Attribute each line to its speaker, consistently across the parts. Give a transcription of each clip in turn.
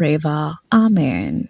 Speaker 1: forever. Amen.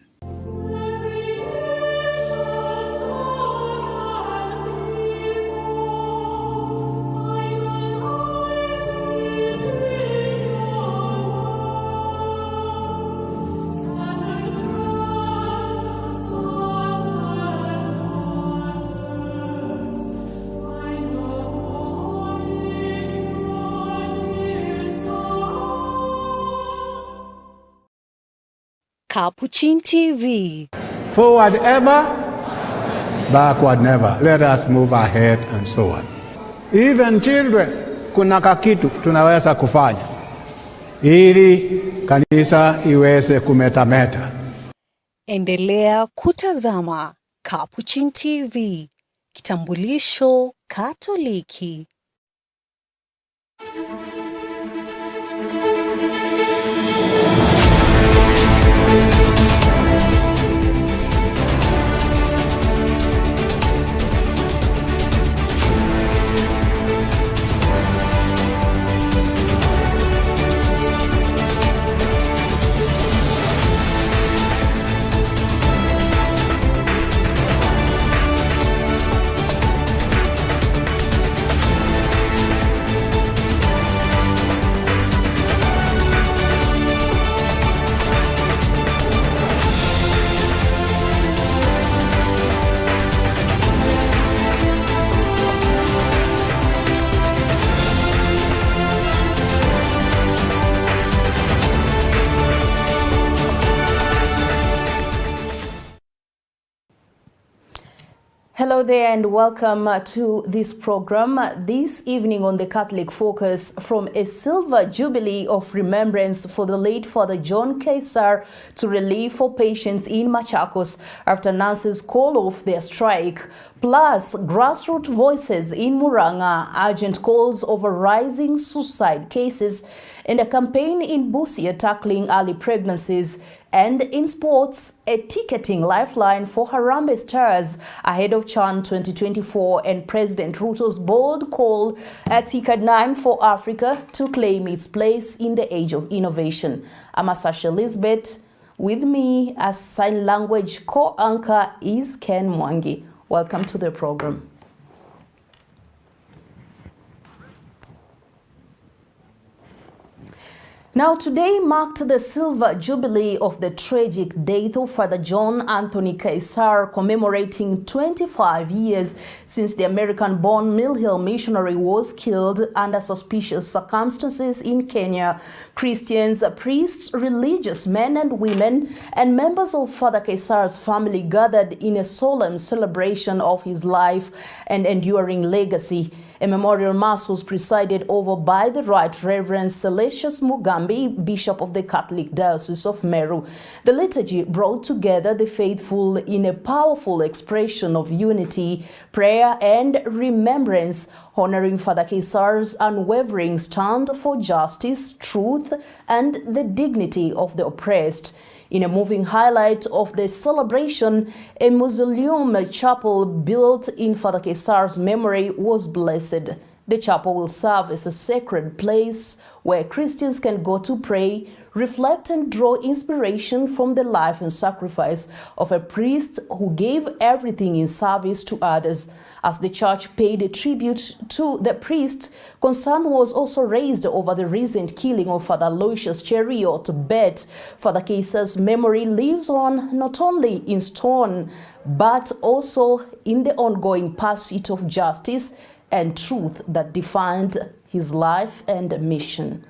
Speaker 2: Capuchin TV.
Speaker 3: Forward ever, backward never. Let us move ahead and so on. Even children, kuna kakitu tunaweza kufanya ili kanisa iweze kumetameta.
Speaker 2: Endelea kutazama Capuchin TV, kitambulisho Katoliki.
Speaker 4: Hello there and welcome to this program. This evening on the Catholic Focus, from a silver jubilee of remembrance for the late Father John Kesar to relief for patients in Machakos after nurses call off their strike, plus grassroots voices in Muranga, urgent calls over rising suicide cases, and a campaign in Busia tackling early pregnancies. And in sports, a ticketing lifeline for Harambee Stars ahead of CHAN 2024 and President Ruto's bold call at CARDINAL for Africa to claim its place in the age of innovation. I'm Sasha Elizabeth. With me as sign language co-anchor is Ken Mwangi. Welcome to the program. Now, today marked the silver jubilee of the tragic death of Father John Anthony Kesar, commemorating 25 years since the American-born Mill Hill missionary was killed under suspicious circumstances in Kenya. Christians, priests, religious men and women, and members of Father Kesar's family gathered in a solemn celebration of his life and enduring legacy. A memorial mass was presided over by the Right Reverend Celestius Mugambi, Bishop of the Catholic Diocese of Meru. The liturgy brought together the faithful in a powerful expression of unity, prayer, and remembrance, honoring Father Kesar's unwavering stand for justice, truth, and the dignity of the oppressed. In a moving highlight of the celebration, a mausoleum chapel built in Father Kesar's memory was blessed. The chapel will serve as a sacred place where Christians can go to pray, reflect, and draw inspiration from the life and sacrifice of a priest who gave everything in service to others. As the church paid a tribute to the priest, concern was also raised over the recent killing of Father Aloysius Cheriot Bet. Father Kesar's memory lives on not only in stone, but also in the ongoing pursuit of justice and truth that defined his life and mission.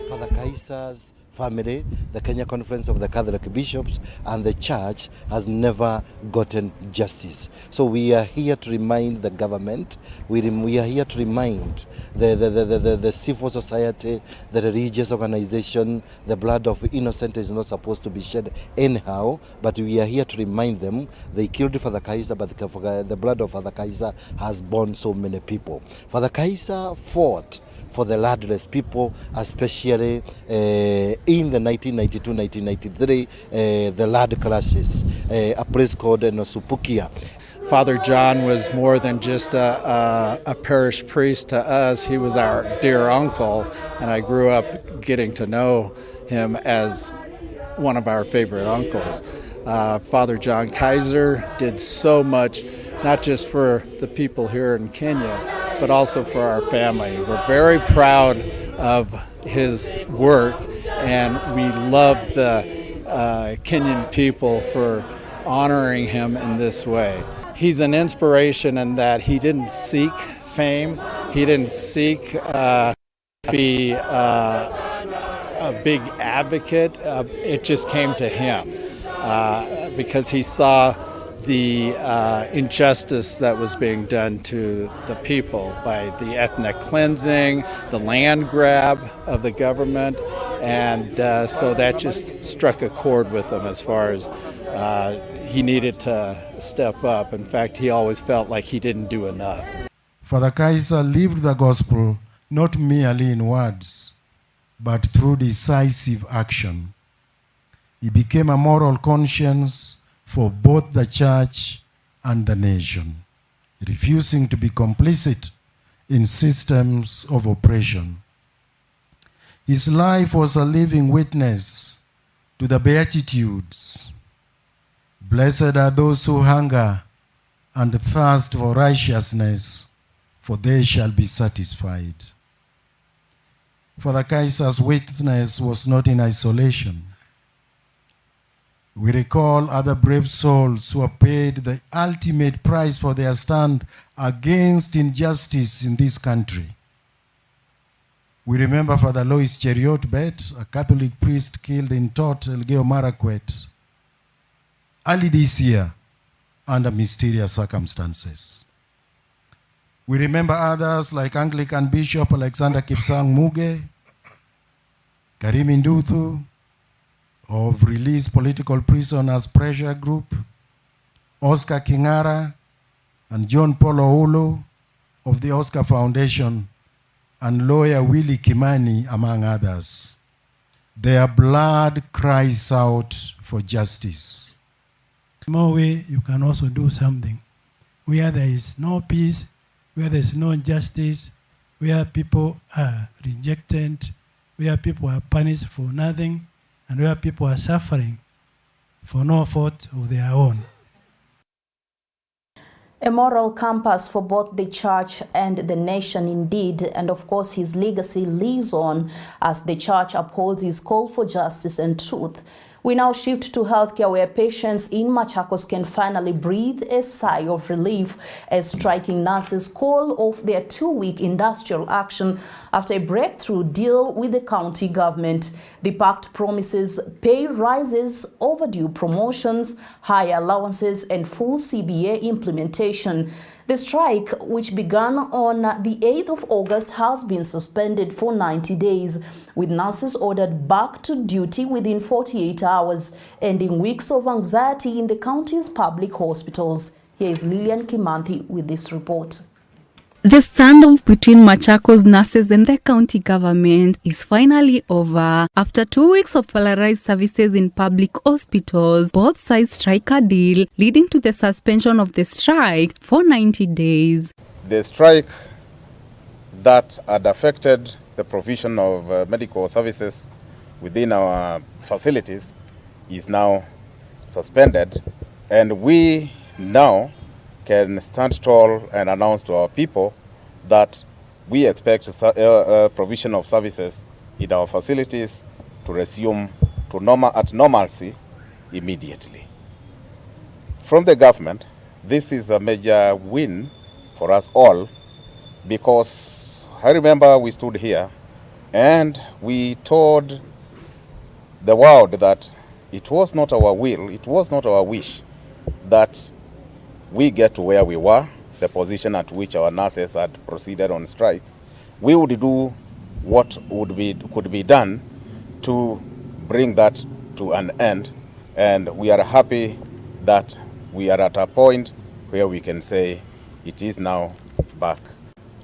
Speaker 5: Father Kesar's family, the Kenya Conference of the Catholic Bishops, and the Church has never gotten justice. So we are here to remind the government, we are here to remind the civil society, the religious organization, the blood of innocent is not supposed to be shed anyhow, but we are here to remind them they killed Father Kesar, but the blood of Father Kesar has borne so many people. Father Kesar fought for the landless people, especially in the 1992-1993, the land clashes, a place called Nosupukia.
Speaker 6: Father John was more than just a parish priest to us. He was our dear uncle, and I grew up getting to know him as one of our favorite uncles. Father John Kaiser did so much, not just for the people here in Kenya, but also for our family. We're very proud of his work, and we love the Kenyan people for honoring him in this way. He's an inspiration in that he didn't seek fame. He didn't seek to be a big advocate. It just came to him because he saw the injustice that was being done to the people by the ethnic cleansing, the land grab of the government, and so that just struck a chord with him as far as he needed to step up. In fact, he always felt like he didn't do enough.
Speaker 7: Father Kaiser lived the gospel not merely in words, but through decisive action. He became a moral conscience for both the church and the nation, refusing to be complicit in systems of oppression. His life was a living witness to the Beatitudes. Blessed are those who hunger and thirst for righteousness, for they shall be satisfied. Father Kaiser's witness was not in isolation. We recall other brave souls who have paid the ultimate price for their stand against injustice in this country. We remember Father Lois Cheriot Bet, a Catholic priest killed in Tot, Elgeyo Marakwet, early this year under mysterious circumstances. We remember others like Anglican Bishop Alexander Kipsang Muge, Karim Induthu of Released Political Prisoners Pressure Group, Oscar Kingara, and John Paul Oulu of the Oscar Foundation, and lawyer Willie Kimani, among others. Their blood cries out for justice.
Speaker 8: More way you can also do something. Where there is no peace, where there is no justice, where people are rejected, where people are punished for nothing, and where people are suffering for no fault of their own.
Speaker 4: A moral compass for both the church and the nation indeed, and of course his legacy lives on as the church upholds his call for justice and truth. We now shift to healthcare, where patients in Machakos can finally breathe a sigh of relief as striking nurses call off their 2-week industrial action after a breakthrough deal with the county government. The pact promises pay rises, overdue promotions, higher allowances, and full CBA implementation. The strike, which began on the 8th of August, has been suspended for 90 days, with nurses ordered back to duty within 48 hours, ending weeks of anxiety in the county's public hospitals. Here is Lillian Kimanthi with this report.
Speaker 1: The standoff between Machakos nurses and the county government is finally over. After 2 weeks of polarized services in public hospitals, both sides strike a deal, leading to the suspension of the strike for 90 days.
Speaker 9: The strike that had affected the provision of medical services within our facilities is now suspended, and we now can stand tall and announce to our people that we expect provision of services in our facilities to resume to normalcy immediately. From the government, this is a major win for us all, because I remember we stood here and we told the world that it was not our will, it was not our wish that we get to where we were, the position at which our nurses had proceeded on strike. We would do what could be done to bring that to an end, and we are happy that we are at a point where we can say it is now back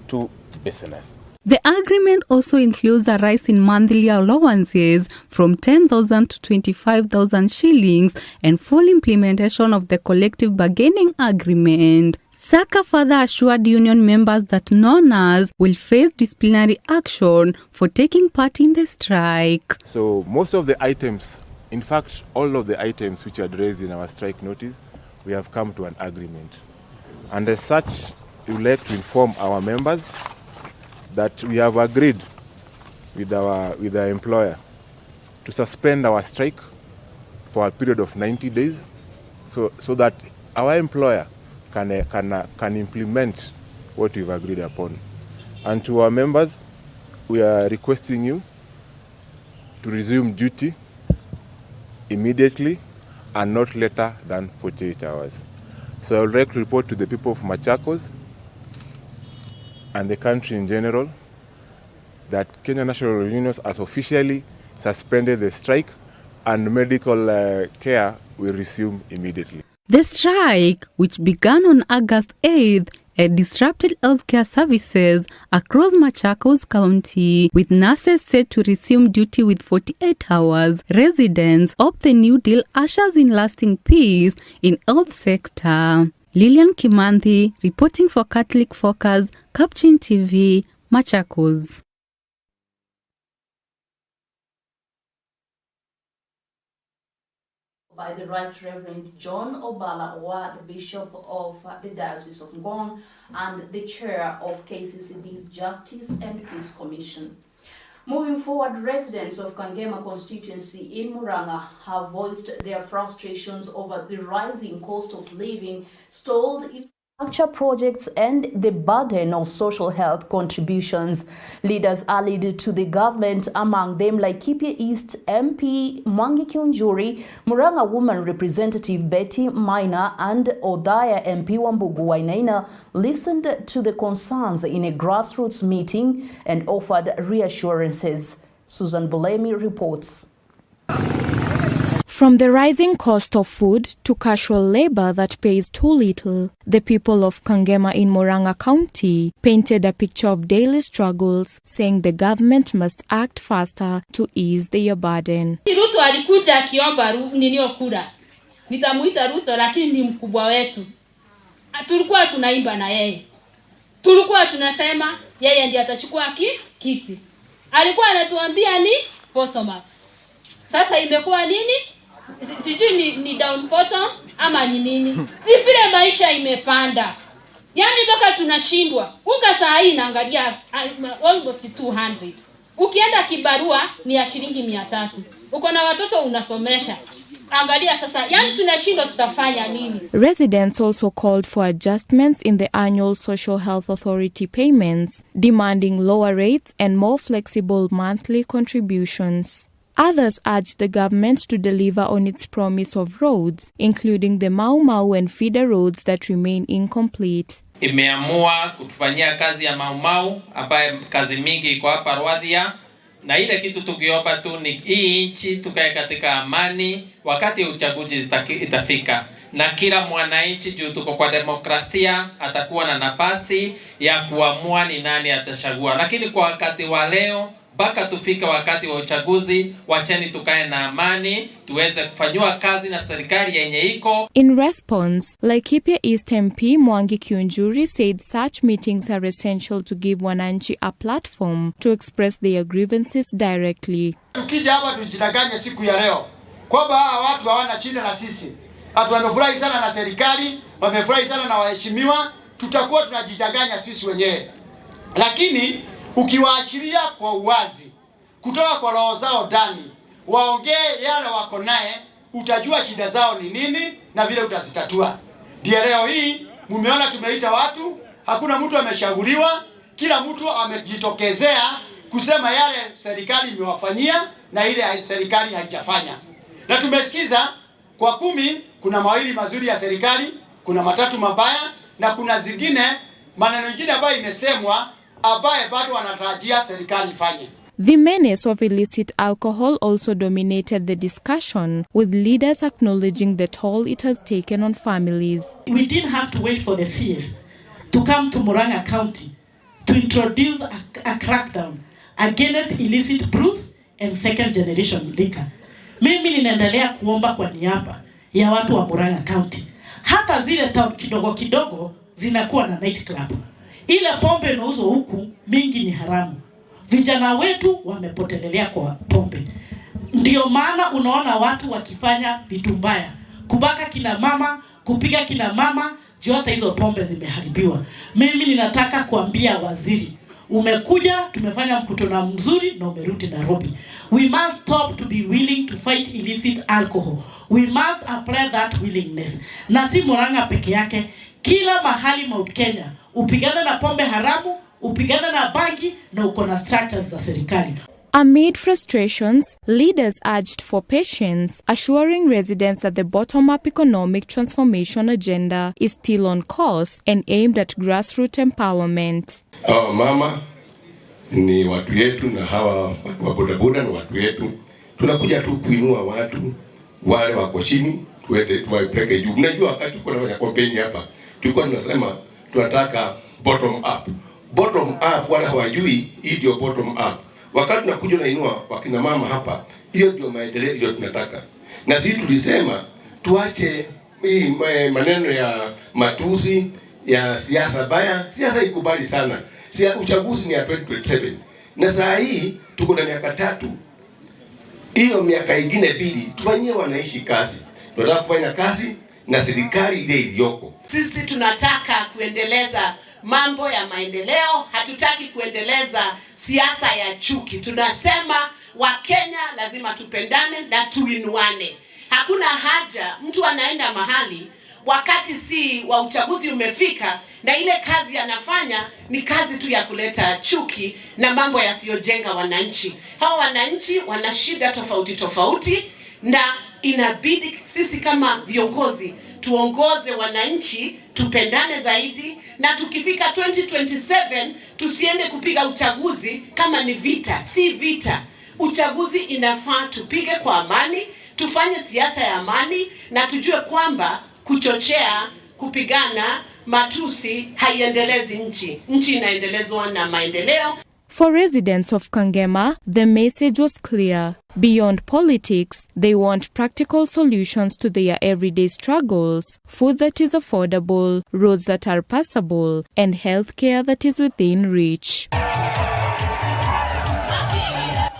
Speaker 9: to business.
Speaker 1: The agreement also includes a rise in monthly allowances from 10,000 to 25,000 shillings and full implementation of the collective bargaining agreement. SACA further assured union members that non-nurses will face disciplinary action for taking part in the strike.
Speaker 10: So most of the items, in fact all of the items which are raised in our strike notice, we have come to an agreement. And as such, we would like to inform our members that we have agreed with our employer to suspend our strike for a period of 90 days so that our employer can implement what we've agreed upon. And to our members, we are requesting you to resume duty immediately and not later than 48 hours. So I would like to report to the people of Machakos and the country in general that Kenya National Union has officially suspended the strike and medical care will resume immediately.
Speaker 1: The strike, which began on August 8th, had disrupted healthcare services across Machakos County, with nurses set to resume duty with 48 hours. Residents hope the new deal ushers in lasting peace in health sector. Lilian Kimanthi, reporting for Catholic Focus, Capuchin TV, Machakos.
Speaker 4: By the Right Reverend John Obala Owa, the Bishop of the Diocese of Ngong and the Chair of KCCB's Justice and Peace Commission. Moving forward, residents of Kangema constituency in Muranga have voiced their frustrations over the rising cost of living, stalled infrastructure projects and the burden of social health contributions. Leaders allied to the government, among them Laikipia East MP Mwangi Kiunjuri, Muranga Woman Representative Betty Maina and Odaya MP Wambugu Wainaina, listened to the concerns in a grassroots meeting and offered reassurances. Susan Bulemi reports.
Speaker 11: From the rising cost of food to casual labor that pays too little, the people of Kangema in Muranga County painted a picture of daily struggles, saying the government must act faster to ease their burden.
Speaker 12: Ruto alikuja akiomba kura. Nitamuita Ruto lakini ni mkubwa wetu. Tulikuwa tunaimba na yeye. Tulikuwa tunasema yeye ndiye atachukua kiti. Alikuwa anatuambia ni bottom up. Sasa imekuwa nini? Sijui ni down bottom ama ni nini. Ni vile maisha imepanda. Yaani mpaka tunashindwa. Unga saa hii naangalia almost 200. Ukienda kibarua ni ya shilingi 300. Uko na watoto unasomesha. Angalia sasa, yaani tunashindwa tutafanya nini?
Speaker 11: Residents also called for adjustments in the annual Social Health Authority payments, demanding lower rates and more flexible monthly contributions. Others urged the government to deliver on its promise of roads, including the Mau Mau and feeder roads that remain incomplete.
Speaker 13: Imeamua kutufanyia kazi ya Mau Mau, ambaye kazi mingi iko hapa Rwadhia, na ile kitu tukiomba tu ni hii nchi tukae katika amani wakati uchaguzi itafika, na kila mwananchi juu tuko kwa demokrasia atakuwa na nafasi ya kuamua ni nani atachagua. Lakini kwa wakati wa leo mpaka tufike wakati wa uchaguzi, wacheni tukae na amani, tuweze kufanywa kazi na serikali yenye iko.
Speaker 11: In response, Laikipia East MP Mwangi Kiunjuri said such meetings are essential to give wananchi a platform to express their grievances directly.
Speaker 14: Tukija hapa tujidanganye siku ya leo kwamba hawa watu hawana shida na sisi. Watu wamefurahi sana na serikali, wamefurahi sana na waheshimiwa, tutakuwa tunajidanganya sisi wenyewe. Lakini ukiwaashiria kwa uwazi kutoka kwa roho zao ndani, waongee yale wako naye, utajua shida zao ni nini na vile utazitatua. Ndio leo hii mumeona tumeita watu, hakuna mtu ameshauriwa, kila mtu amejitokezea kusema yale serikali imewafanyia na ile serikali haijafanya. Na tumesikiza kwa 10 kuna mawili mazuri ya serikali, kuna 3 mabaya na kuna zingine maneno mengine ambayo imesemwa ambaye bado wanatarajia serikali ifanye.
Speaker 11: The menace of illicit alcohol also dominated the discussion, with leaders acknowledging the toll it has taken on families.
Speaker 15: We didn't have to wait for the CS to come to Muranga County to introduce a crackdown against illicit brews and second generation liquor. Mimi ninaendelea kuomba kwa niaba ya watu wa Muranga County. Hata zile town kidogo kidogo zinakuwa na night club. Ile pombe inauzwa huku mingi ni haramu. Vijana wetu wamepotelelea kwa pombe. Ndio maana unaona watu wakifanya vitu mbaya. Kubaka kina mama, kupiga kina mama, hata hizo pombe zimeharibiwa. Mimi ninataka kuambia waziri, umekuja tumefanya mkutano mzuri na umerudi Nairobi. We must stop to be willing to fight illicit alcohol. We must apply that willingness. Na si Muranga peke yake, kila mahali Mount Kenya, upigana na pombe haramu, upigana na bangi na uko na structures za serikali.
Speaker 11: Amid frustrations, leaders urged for patience, assuring residents that the bottom-up economic transformation agenda is still on course and aimed at grassroots empowerment.
Speaker 16: Hawa mama ni watu yetu na hawa wa bodaboda ni watu yetu. Tunakuja tu kuinua watu wale wako chini tuende tuwapeleke juu. Mnajua wakati tuko na kampeni hapa, tulikuwa tunasema tunataka bottom up. Bottom up wala hawajui hii ndio bottom up. Wakati tunakuja na inua wakina mama hapa, hiyo ndio maendeleo hiyo tunataka. Na sisi tulisema tuache hii maneno ya matusi ya siasa baya. Siasa ikubali sana. Uchaguzi ni ya 2027. Na saa hii tuko na miaka 3. Hiyo miaka ingine 2 tufanyie wanaishi kazi. Tunataka kufanya kazi na serikali ile iliyoko.
Speaker 17: Sisi tunataka kuendeleza mambo ya maendeleo, hatutaki kuendeleza siasa ya chuki. Tunasema Wakenya lazima tupendane na tuinuane. Hakuna haja mtu anaenda mahali wakati si wa uchaguzi umefika na ile kazi anafanya ni kazi tu ya kuleta chuki na mambo yasiyojenga wananchi. Hao wananchi wana shida tofauti tofauti na inabidi sisi kama viongozi tuongoze wananchi, tupendane zaidi, na tukifika 2027 tusiende kupiga uchaguzi kama ni vita. Si vita. Uchaguzi inafaa tupige kwa amani, tufanye siasa ya amani na tujue kwamba kuchochea, kupigana, matusi haiendelezi nchi. Nchi inaendelezwa na maendeleo.
Speaker 11: For residents of Kangema, the message was clear. Beyond politics, they want practical solutions to their everyday struggles, food that is affordable, roads that are passable, and healthcare that is within reach.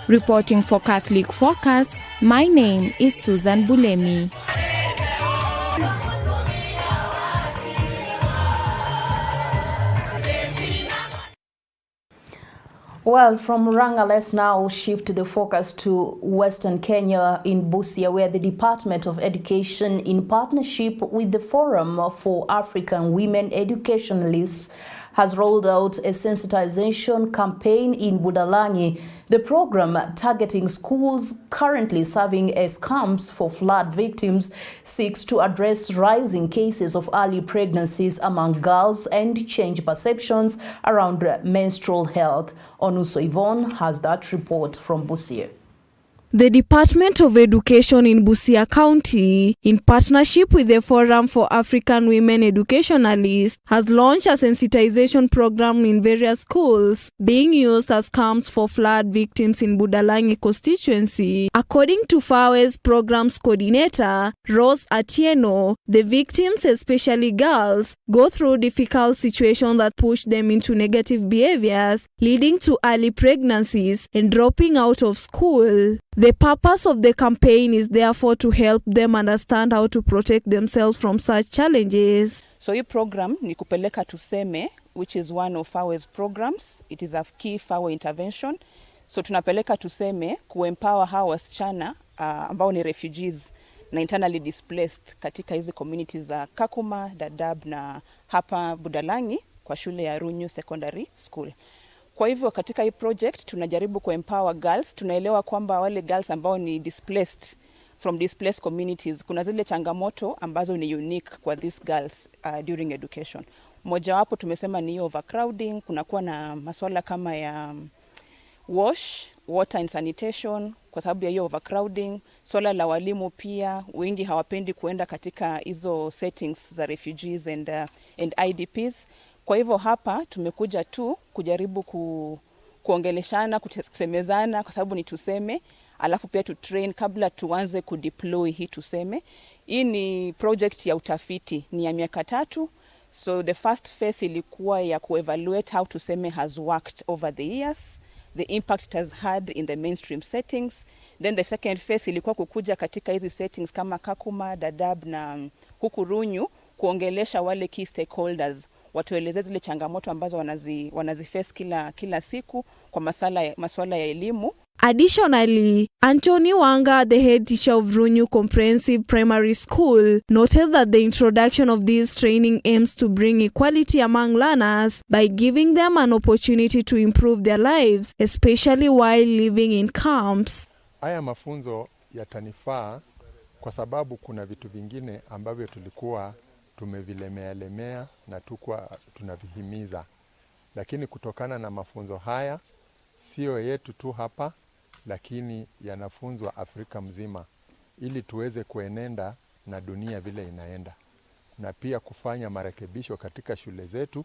Speaker 11: Reporting for Catholic Focus, my name is Susan Bulemi.
Speaker 4: Well, from Muranga, let's now shift the focus to Western Kenya in Busia, where the Department of Education, in partnership with the Forum for African Women Educationalists, has rolled out a sensitization campaign in Budalangi. The program, targeting schools currently serving as camps for flood victims, seeks to address rising cases of early pregnancies among girls and change perceptions around menstrual health. Onuso Yvonne has that report from Busia.
Speaker 1: The Department of Education in Busia County, in partnership with the Forum for African Women Educationalists, has launched a sensitization program in various schools being used as camps for flood victims in Budalangi constituency. According to FAWE's programs coordinator, Rose Atieno, the victims, especially girls, go through difficult situations that push them into negative behaviors, leading to early pregnancies and dropping out of school. The purpose of the campaign is therefore to help them understand how to protect themselves from such challenges.
Speaker 18: So hii program ni kupeleka tuseme, which is one of FAWE's programs. It is a key FAWE intervention. So tunapeleka tuseme kuempower hawa wasichana ambao ni refugees na internally displaced katika hizi communities za Kakuma, Dadaab na hapa Budalangi kwa shule ya Runyu Secondary School. Kwa hivyo katika hii project tunajaribu kuempower girls. Tunaelewa kwamba wale girls ambao ni displaced from displaced communities, kuna zile changamoto ambazo ni unique kwa these girls during education. Moja wapo tumesema ni overcrowding, kunakuwa na masuala kama ya water and sanitation kwa sababu ya hiyo overcrowding. Swala la walimu pia, wengi hawapendi kuenda katika hizo settings za refugees and IDPs. Kwa hivyo hapa tumekuja tu kujaribu kuongeleshana, kusemezana kwa sababu ni tuseme, alafu pia tu train kabla tuanze kudeploy hii tuseme. Hii ni project ya utafiti, ni ya miaka 3. So the first phase ilikuwa ya kuevaluate how tuseme has worked over the years, the impact it has had in the mainstream settings. Then the second phase ilikuwa kukuja katika hizi settings kama Kakuma, Dadaab na huku Runyu, kuongelesha wale key stakeholders, watueleze zile changamoto ambazo wanaziface kila siku kwa masuala ya elimu.
Speaker 19: Additionally, Anthony Wanga, the head teacher of Runyu Comprehensive Primary School, noted that the introduction of this training aims to bring equality among learners by giving them an opportunity to improve their lives, especially while living in camps.
Speaker 20: Haya mafunzo yatanifaa kwa sababu kuna vitu vingine ambavyo tulikuwa tumevilemea na tunavihimiza. Lakini kutokana na mafunzo haya, sio yetu tu hapa, lakini yanafunzwa Afrika mzima ili tuweze kuenenda na dunia vile inaenda. Na pia kufanya marekebisho katika shule zetu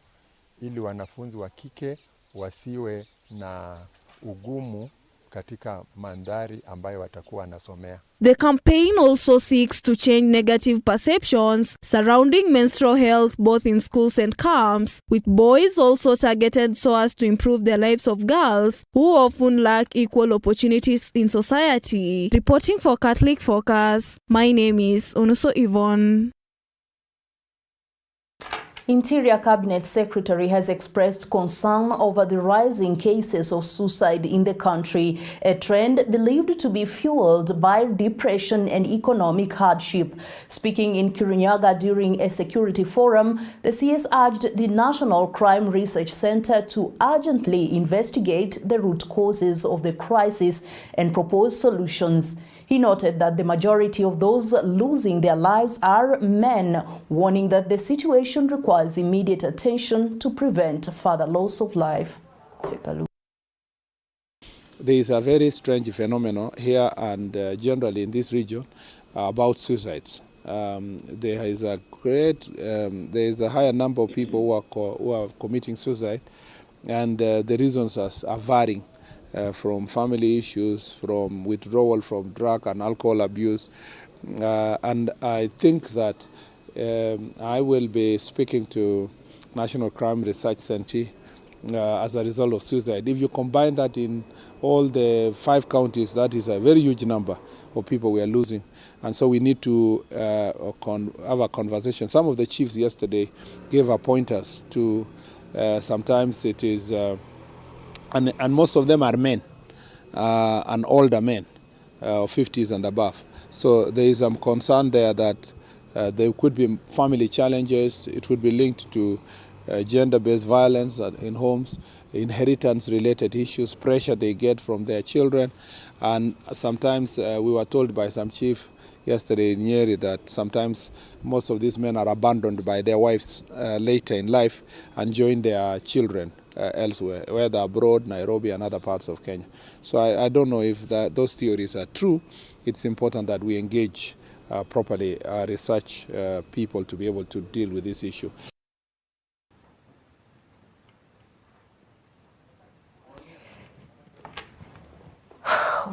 Speaker 20: ili wanafunzi wa kike wasiwe na ugumu katika mandhari ambayo watakuwa wanasomea.
Speaker 19: The campaign also seeks to change negative perceptions surrounding menstrual health both in schools and camps, with boys also targeted so as to improve the lives of girls who often lack equal opportunities in society. Reporting for Catholic Focus, my name is Onuso Yvonne.
Speaker 4: Interior Cabinet Secretary has expressed concern over the rising cases of suicide in the country, a trend believed to be fueled by depression and economic hardship. Speaking in Kirinyaga during a security forum, the CS urged the National Crime Research Center to urgently investigate the root causes of the crisis and propose solutions. He noted that the majority of those losing their lives are men, warning that the situation requires immediate attention to prevent further loss of life. Take a look.
Speaker 21: There is a very strange phenomenon here and generally in this region about suicides. There is a higher number of people who are committing suicide, and the reasons are varying. From family issues, from withdrawal from drug and alcohol abuse. And I think that I will be speaking to National Crime Research Center as a result of suicide. If you combine that in all the 5 counties, that is a very huge number of people we are losing. And so we need to have a conversation. Some of the chiefs yesterday gave pointers to sometimes it is and most of them are men, and older men, 50s and above. So there is some concern there that there could be family challenges. It would be linked to gender-based violence in homes, inheritance-related issues, pressure they get from their children. And sometimes we were told by some chief yesterday in Nyeri that sometimes most of these men are abandoned by their wives later in life and join their children elsewhere, whether abroad, Nairobi and other parts of Kenya. So I don't know if those theories are true. It's important that we engage properly research people to be able to deal with this issue.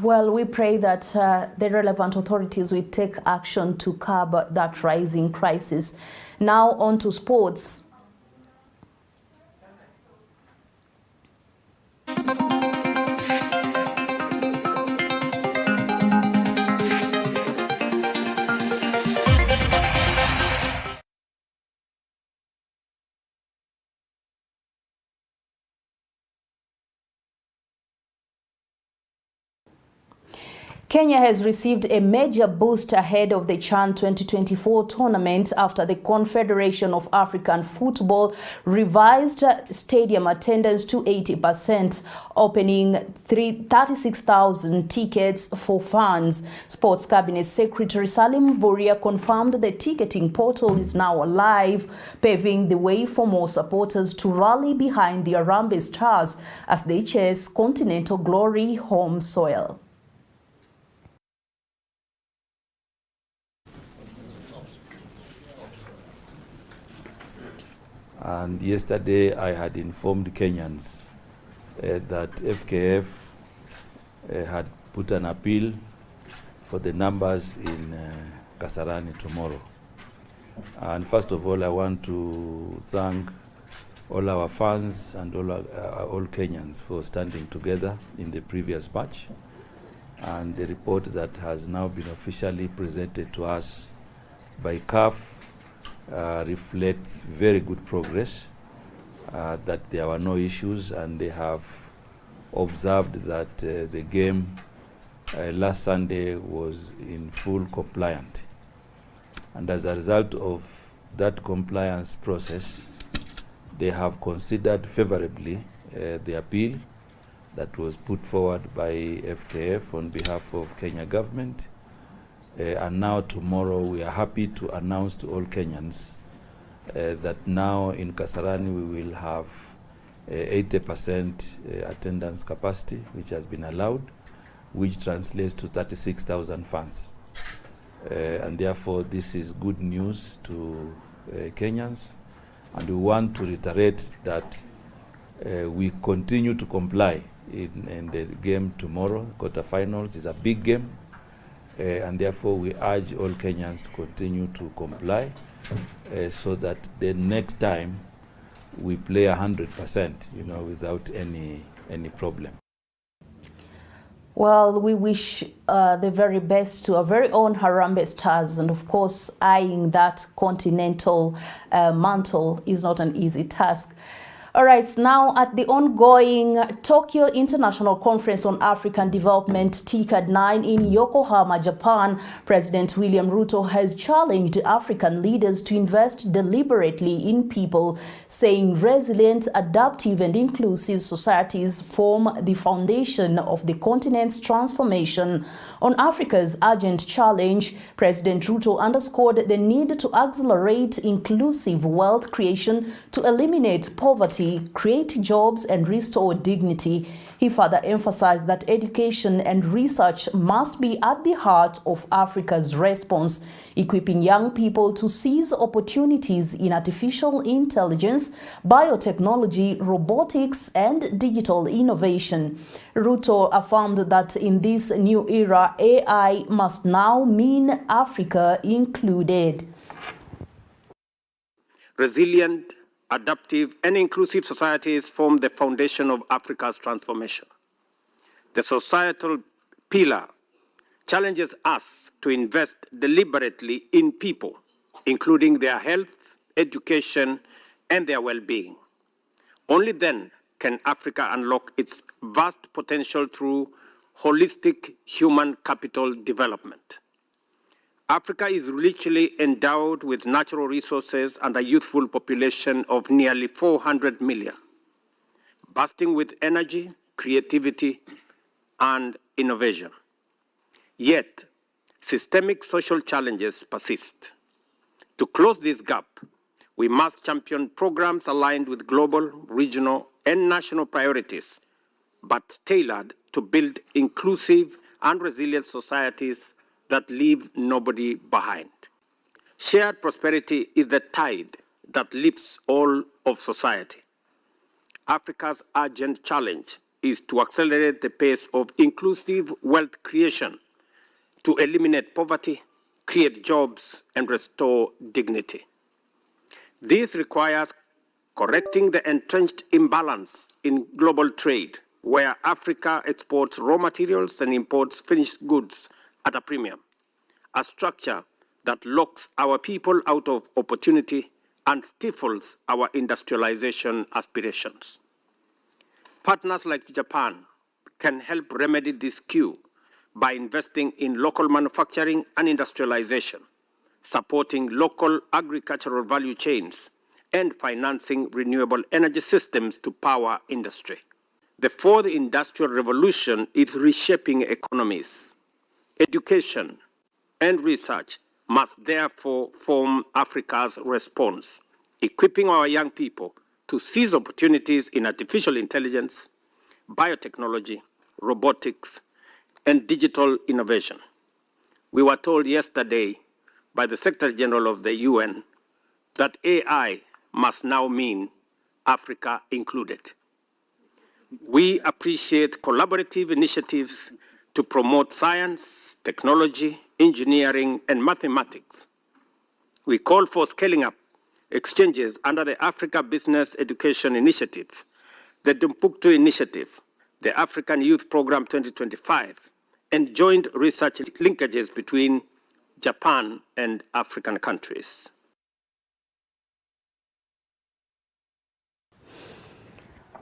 Speaker 4: Well, we pray that the relevant authorities will take action to curb that rising crisis. Now on to sports. Kenya has received a major boost ahead of the CHAN 2024 tournament after the Confederation of African Football revised stadium attendance to 80%, opening 36,000 tickets for fans. Sports Cabinet Secretary Salim Vuria confirmed the ticketing portal is now live, paving the way for more supporters to rally behind the Harambee Stars as they chase continental glory home soil.
Speaker 3: And yesterday I had informed Kenyans that FKF had put an appeal for the numbers in Kasarani tomorrow. And first of all, I want to thank all our fans and all Kenyans for standing together in the previous batch. And the report that has now been officially presented to us by CAF reflects very good progress, that there were no issues, and they have observed that the game last Sunday was in full compliance. And as a result of that compliance process, they have considered favorably the appeal that was put forward by FKF on behalf of Kenya government. And now tomorrow we are happy to announce to all Kenyans that now in Kasarani we will have 80% attendance capacity, which has been allowed, which translates to 36,000 fans. And therefore this is good news to Kenyans. And we want to reiterate that we continue to comply in the game tomorrow. Quarterfinals is a big game, and therefore we urge all Kenyans to continue to comply so that the next time we play 100%, without any problem.
Speaker 4: Well, we wish the very best to our very own Harambee Stars, and of course, eyeing that continental mantle is not an easy task. All right, now at the ongoing Tokyo International Conference on African Development, TICAD 9 in Yokohama, Japan, President William Ruto has challenged African leaders to invest deliberately in people, saying resilient, adaptive and inclusive societies form the foundation of the continent's transformation. On Africa's urgent challenge, President Ruto underscored the need to accelerate inclusive wealth creation to eliminate poverty, create jobs and restore dignity. He further emphasized that education and research must be at the heart of Africa's response, equipping young people to seize opportunities in artificial intelligence, biotechnology, robotics, and digital innovation. Ruto affirmed that in this new era, AI must now mean Africa included.
Speaker 22: Resilient, adaptive and inclusive societies form the foundation of Africa's transformation. The societal pillar challenges us to invest deliberately in people, including their health, education, and their well-being. Only then can Africa unlock its vast potential through holistic human capital development. Africa is richly endowed with natural resources and a youthful population of nearly 400 million, bursting with energy, creativity, and innovation. Yet, systemic social challenges persist. To close this gap, we must champion programs aligned with global, regional, and national priorities, but tailored to build inclusive and resilient societies that leave nobody behind. Shared prosperity is the tide that lifts all of society. Africa's urgent challenge is to accelerate the pace of inclusive wealth creation, to eliminate poverty, create jobs, and restore dignity. This requires correcting the entrenched imbalance in global trade, where Africa exports raw materials and imports finished goods at a premium, a structure that locks our people out of opportunity and stifles our industrialization aspirations. Partners like Japan can help remedy this skew by investing in local manufacturing and industrialization, supporting local agricultural value chains, and financing renewable energy systems to power industry. The fourth industrial revolution is reshaping economies. Education and research must therefore form Africa's response, equipping our young people to seize opportunities in artificial intelligence, biotechnology, robotics, and digital innovation. We were told yesterday by the Secretary General of the UN that AI must now mean Africa included. We appreciate collaborative initiatives to promote science, technology, engineering, and mathematics. We call for scaling up exchanges under the Africa Business Education Initiative, the Dumpuktu Initiative, the African Youth Program 2025, and joint research linkages between Japan and African countries.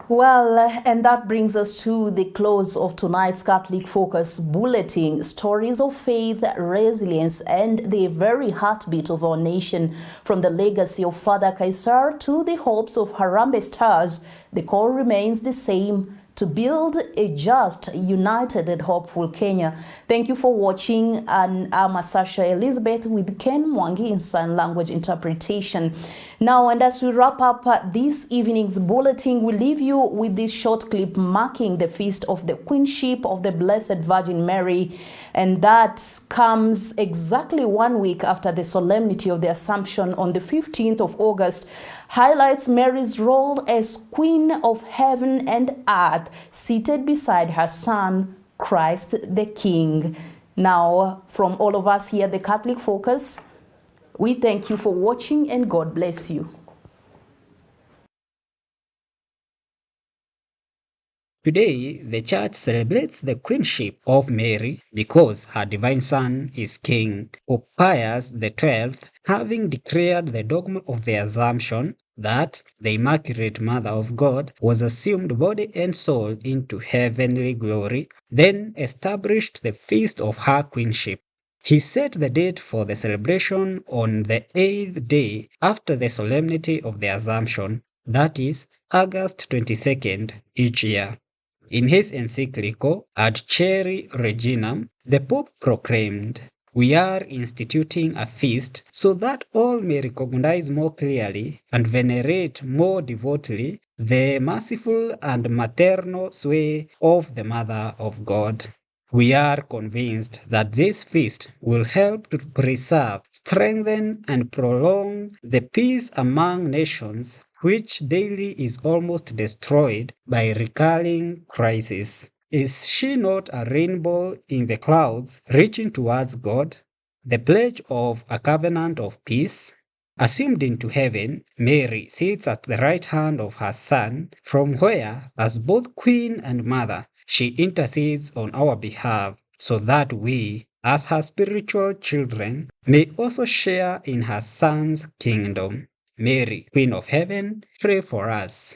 Speaker 4: Well, and that brings us to the close of tonight's Catholic Focus Bulletin. Stories of faith, resilience, and the very heartbeat of our nation. From the legacy of Father Kesar to the hopes of Harambee Stars, the call remains the same: to build a just, united, and hopeful Kenya. Thank you for watching, and I'm Sasha Elizabeth with Ken Mwangi in sign language interpretation. Now, and as we wrap up this evening's bulletin, we leave you with this short clip marking the feast of the Queenship of the Blessed Virgin Mary, and that comes exactly 1 week after the solemnity of the Assumption on the 15th of August. Highlights Mary's role as Queen of Heaven and Earth, seated beside her Son, Christ the King. Now, from all of us here at the Catholic Focus, we thank you for watching, and God bless you.
Speaker 2: Today, the Church celebrates the Queenship of Mary because her divine Son is King. Pope Pius XII, having declared the dogma of the Assumption that the Immaculate Mother of God was assumed body and soul into heavenly glory, then established the feast of her Queenship. He set the date for the celebration on the 8th day after the solemnity of the Assumption, that is, August 22nd each year. In his encyclical Ad Ceri Reginam, the Pope proclaimed, "We are instituting a feast so that all may recognize more clearly and venerate more devoutly the merciful and maternal sway of the Mother of God. We are convinced that this feast will help to preserve, strengthen, and prolong the peace among nations, which daily is almost destroyed by recurring crises. Is she not a rainbow in the clouds reaching towards God, the pledge of a covenant of peace? Assumed into heaven, Mary sits at the right hand of her Son, from where, as both Queen and Mother, she intercedes on our behalf, so that we, as her spiritual children, may also share in her Son's kingdom. Mary, Queen of Heaven, pray for us."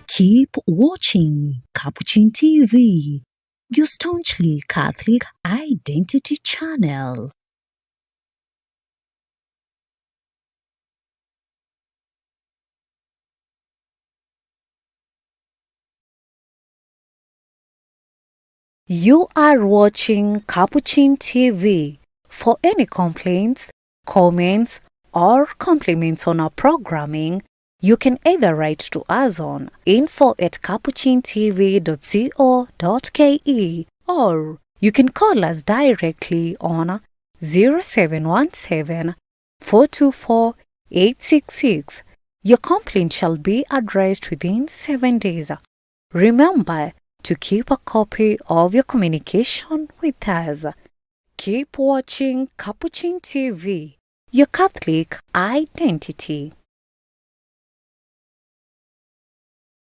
Speaker 5: Keep watching Capuchin TV, your staunchly Catholic identity channel. You are watching Capuchin TV. For any complaints, comments, or compliments on our programming, you can either write to us on info@capuchintv.co.ke, or you can call us directly on 0717 424 866. Your complaint shall be addressed within 7 days. Remember to keep a copy of your communication with us. Keep watching Capuchin TV, your Catholic identity.